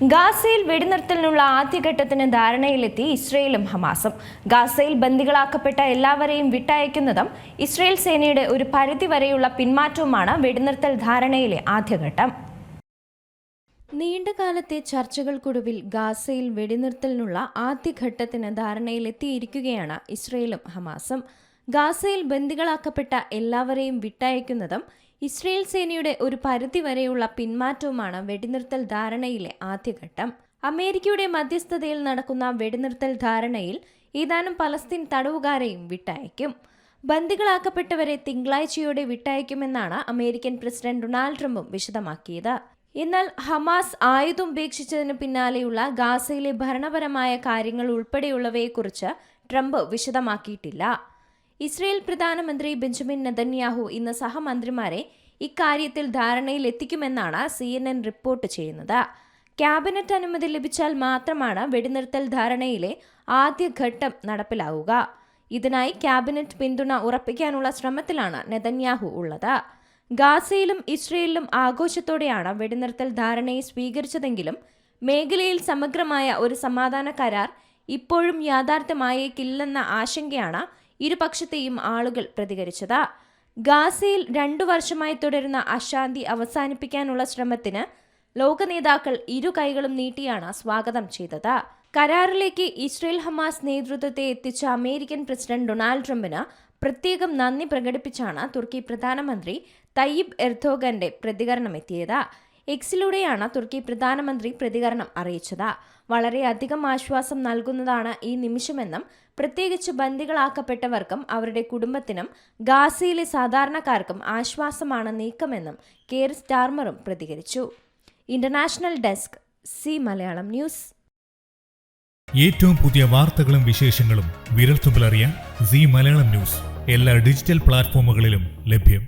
ഗാസയിൽ വെടിനിർത്തലിനുള്ള ആദ്യഘട്ടത്തിന് ധാരണയിലെത്തി ഇസ്രയേലും ഹമാസും. ഗാസയിൽ ബന്ദികളാക്കപ്പെട്ട എല്ലാവരെയും വിട്ടയക്കുന്നതും ഇസ്രയേൽ സേനയുടെ ഒരു പരിധിവരെയുള്ള പിന്മാറ്റവുമാണ് വെടിനിർത്തൽ ധാരണയിലെ ആദ്യഘട്ടം. നീണ്ടകാലത്തെ ചർച്ചകൾക്കൊടുവിൽ ഗാസയിൽ വെടിനിർത്തലിനുള്ള ആദ്യഘട്ടത്തിന് ധാരണയിലെത്തിയിരിക്കുകയാണ് ഇസ്രയേലും ഹമാസും. ഗാസയിൽ ബന്ദികളാക്കപ്പെട്ട എല്ലാവരെയും വിട്ടയക്കുന്നതും ഇസ്രയേൽ സേനയുടെ ഒരു പരിധിവരെയുള്ള പിന്മാറ്റവുമാണ് വെടിനിർത്തൽ ധാരണയിലെ ആദ്യഘട്ടം. അമേരിക്കയുടെ മധ്യസ്ഥതയിൽ നടക്കുന്ന വെടിനിർത്തൽ ധാരണയിൽ ഏതാനും പലസ്തീൻ തടവുകാരെയും വിട്ടയക്കും. ബന്ദികളാക്കപ്പെട്ടവരെ തിങ്കളാഴ്ചയോടെ വിട്ടയക്കുമെന്നാണ് അമേരിക്കൻ പ്രസിഡന്റ് ഡൊണാൾഡ് ട്രംപും വിശദമാക്കിയത്. എന്നാൽ ഹമാസ് ആയുധം ഉപേക്ഷിച്ചതിന് പിന്നാലെയുള്ള ഗാസയിലെ ഭരണപരമായ കാര്യങ്ങൾ ഉൾപ്പെടെയുള്ളവയെക്കുറിച്ച് ട്രംപ് വിശദമാക്കിയിട്ടില്ല. ഇസ്രയേൽ പ്രധാനമന്ത്രി ബെഞ്ചമിൻ നെതന്യാഹു ഇന്ന് സഹമന്ത്രിമാരെ ഇക്കാര്യത്തിൽ ധാരണയിലെത്തിക്കുമെന്നാണ് CNN റിപ്പോർട്ട് ചെയ്യുന്നത്. ക്യാബിനറ്റ് അനുമതി ലഭിച്ചാൽ മാത്രമാണ് വെടിനിർത്തൽ ധാരണയിലെ ആദ്യഘട്ടം നടപ്പിലാവുക. ഇതിനായി ക്യാബിനറ്റ് പിന്തുണ ഉറപ്പിക്കാനുള്ള ശ്രമത്തിലാണ് നെതന്യാഹു ഉള്ളത്. ഗാസയിലും ഇസ്രയേലിലും ആഘോഷത്തോടെയാണ് വെടിനിർത്തൽ ധാരണയെ സ്വീകരിച്ചതെങ്കിലും മേഖലയിൽ സമഗ്രമായ ഒരു സമാധാന കരാർ ഇപ്പോഴും യാഥാർത്ഥ്യമായേക്കില്ലെന്ന ആശങ്കയാണ് ഇരുപക്ഷത്തെയും ആളുകൾ പ്രതികരിച്ചത്. ഗാസയിൽ 2 വർഷമായി തുടരുന്ന അശാന്തി അവസാനിപ്പിക്കാനുള്ള ശ്രമത്തിന് ലോക നേതാക്കൾ ഇരു കൈകളും നീട്ടിയാണ് സ്വാഗതം ചെയ്തത്. കരാറിലേക്ക് ഇസ്രയേൽ ഹമാസ് നേതൃത്വത്തെ എത്തിച്ച അമേരിക്കൻ പ്രസിഡന്റ് ഡൊണാൾഡ് ട്രംപിന് പ്രത്യേകം നന്ദി പ്രകടിപ്പിച്ചാണ് തുർക്കി പ്രധാനമന്ത്രി തയ്യിബ് എർദോഗന്റെ പ്രതികരണമെത്തിയത്. എക്സിലൂടെയാണ് തുർക്കി പ്രധാനമന്ത്രി പ്രതികരണം അറിയിച്ചത്. വളരെയധികം ആശ്വാസം നൽകുന്നതാണ് ഈ നിമിഷമെന്നും പ്രത്യേകിച്ച് ബന്ദികളാക്കപ്പെട്ടവർക്കും അവരുടെ കുടുംബത്തിനും ഗാസയിലെ സാധാരണക്കാർക്കും ആശ്വാസമാണ് നീക്കമെന്നും കെയർ സ്റ്റാർമറും പ്രതികരിച്ചു. International desk C Malayalam news. ഏറ്റവും പുതിയ വാർത്തകളും വിശേഷങ്ങളും വിരൽത്തുമ്പിലറിയാൻ സി മലയാളം ന്യൂസ് എല്ലാ ഡിജിറ്റൽ പ്ലാറ്റ്ഫോമുകളിലും ലഭ്യം.